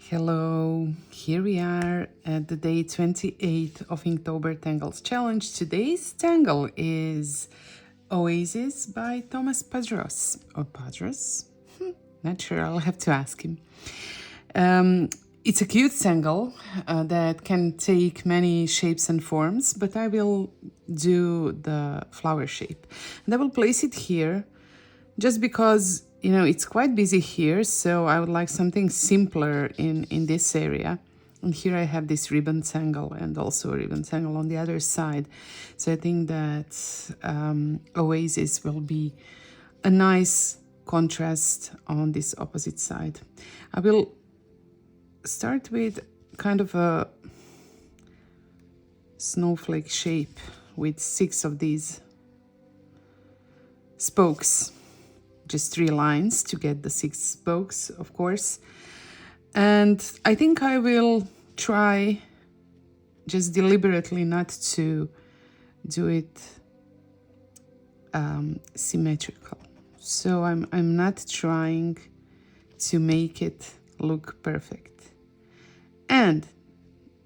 Hello, here we are at the day 28 of Inktober Tangles challenge. Today's tangle is Oasis by Thomas Padros. Or Padros? Not sure, I'll have to ask him. It's a cute tangle that can take many shapes and forms, but I will do the flower shape. And I will place it here just because, it's quite busy here, so I would like something simpler in this area. And here I have this ribbon tangle and also a ribbon tangle on the other side. So I think that Oasis will be a nice contrast on this opposite side. I will start with kind of a snowflake shape with 6 of these spokes. Just 3 lines to get the 6 spokes, of course. And I think I will try just deliberately not to do it symmetrical. So I'm not trying to make it look perfect. And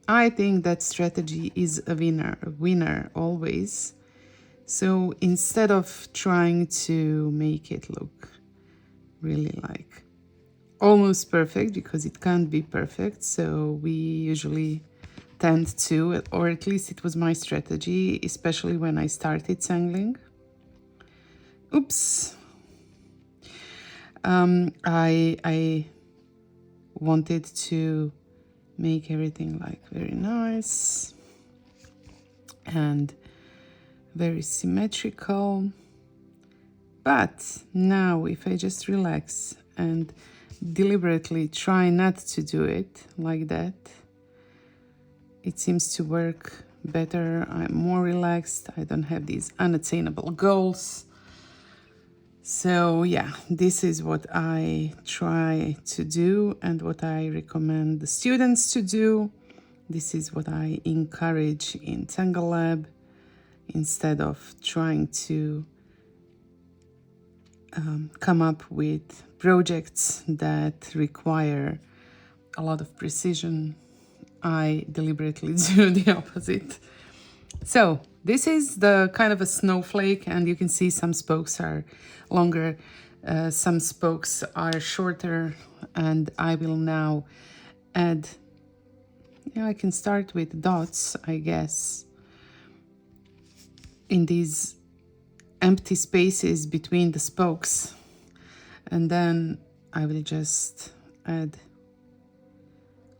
I think that strategy is a winner always. So instead of trying to make it look really like almost perfect, because it can't be perfect, so we usually tend to, or at least it was my strategy, especially when I started tangling. Oops. I wanted to make everything like very nice and very symmetrical. But now if I just relax and deliberately try not to do it like that, it seems to work better. I'm more relaxed. I don't have these unattainable goals. So yeah, this is what I try to do and what I recommend the students to do. This is what I encourage in Tangle Lab, instead of trying to come up with projects that require a lot of precision. I deliberately do the opposite. So this is the kind of a snowflake, and you can see some spokes are longer, some spokes are shorter, and I will now add, I can start with dots, I guess, in these empty spaces between the spokes, and then I will just add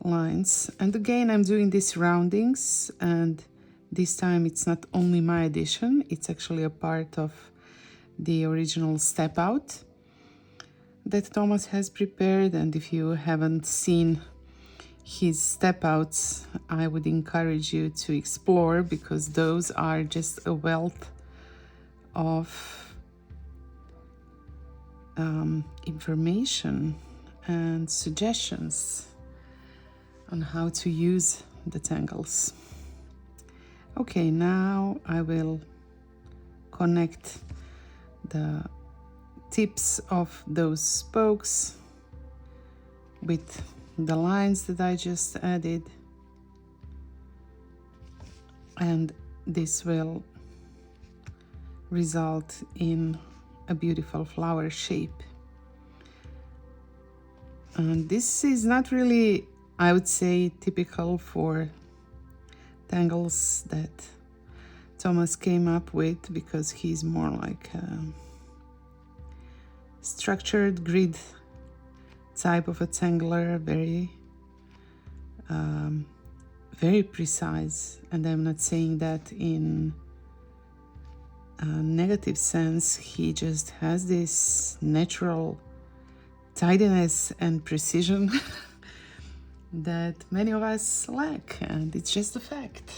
lines. And again, I'm doing these roundings, and this time it's not only my addition, it's actually a part of the original step out that Thomas has prepared. And if you haven't seen his step outs, I would encourage you to explore, because those are just a wealth of information and suggestions on how to use the tangles. Okay, now I will connect the tips of those spokes with the lines that I just added, and this will result in a beautiful flower shape. And this is not really, I would say, typical for tangles that Thomas came up with, because he's more like a structured grid type of a tangler, very precise. And I'm not saying that in a negative sense. He just has this natural tidiness and precision that many of us lack, and it's just a fact.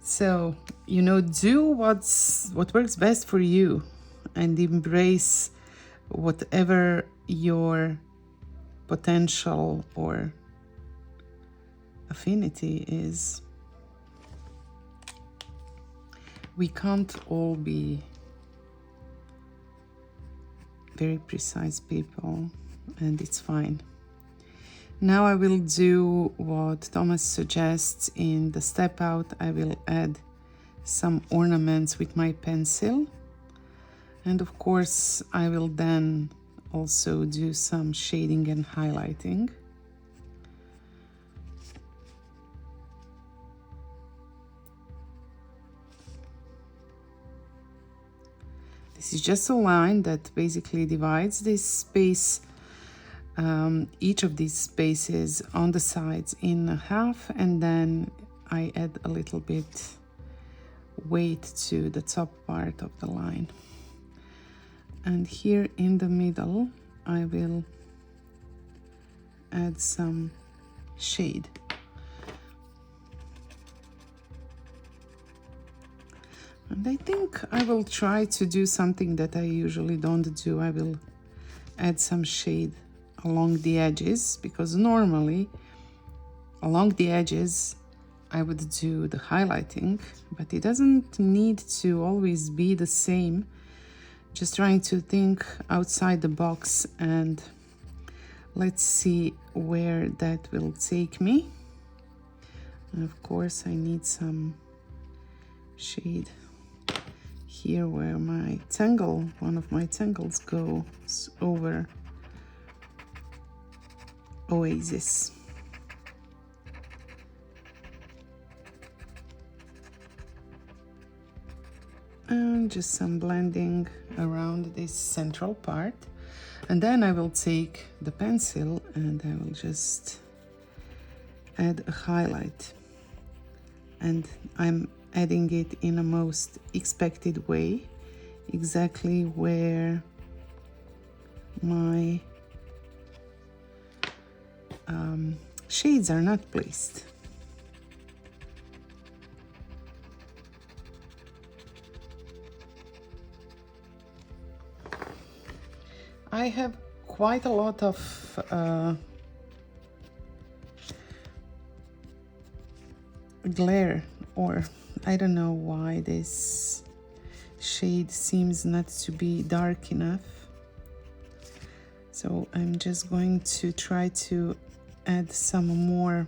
So, do what works best for you, and embrace whatever your potential or affinity is. We can't all be very precise people, and it's fine. Now I will do what Thomas suggests in the step out. I will add some ornaments with my pencil. And of course, I will then also do some shading and highlighting. This is just a line that basically divides this space, each of these spaces on the sides in half, and then I add a little bit weight to the top part of the line. And here in the middle, I will add some shade. And I think I will try to do something that I usually don't do. I will add some shade along the edges, because normally along the edges I would do the highlighting, but it doesn't need to always be the same. Just trying to think outside the box, and let's see where that will take me. And of course I need some shade here where my tangle, one of my tangles goes over Oasis. And just some blending around this central part. And then I will take the pencil and I will just add a highlight. And I'm adding it in a most expected way, exactly where my shades are not placed. I have quite a lot of glare, or I don't know why this shade seems not to be dark enough. So I'm just going to try to add some more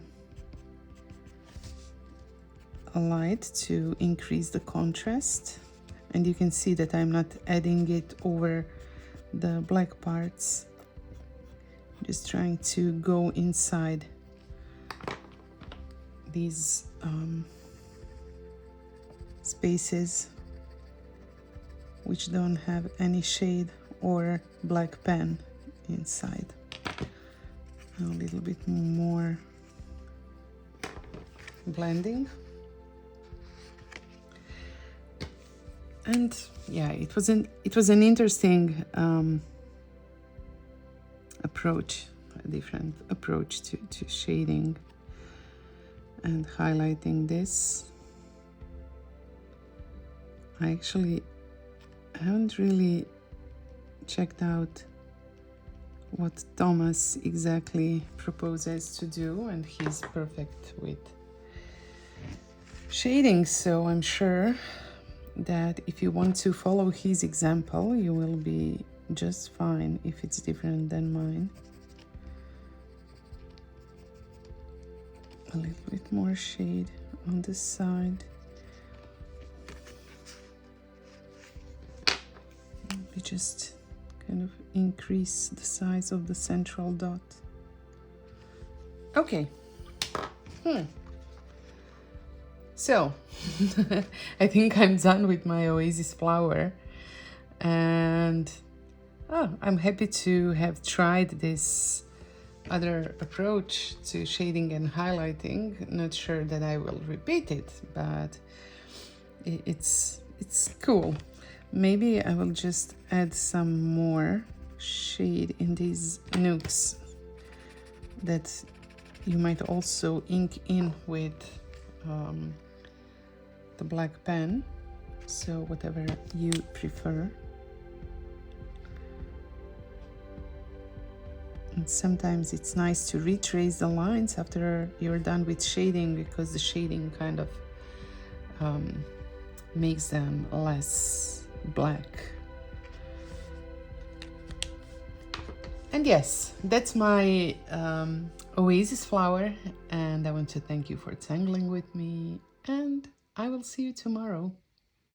light to increase the contrast. And you can see that I'm not adding it over the black parts, just trying to go inside these spaces which don't have any shade or black pen inside. A little bit more blending. And yeah, it was an interesting approach, a different approach to shading and highlighting this. I actually haven't really checked out what Thomas exactly proposes to do, and he's perfect with shading, so I'm sure that if you want to follow his example, you will be just fine if it's different than mine. A little bit more shade on this side. We just kind of increase the size of the central dot. Okay. So, I think I'm done with my Oasis flower, and I'm happy to have tried this other approach to shading and highlighting. Not sure that I will repeat it, but it's cool. Maybe I will just add some more shade in these nooks that you might also ink in with the black pen, so whatever you prefer. And sometimes it's nice to retrace the lines after you're done with shading, because the shading kind of makes them less black. And yes, that's my Oasis flower, and I want to thank you for tangling with me, and I will see you tomorrow.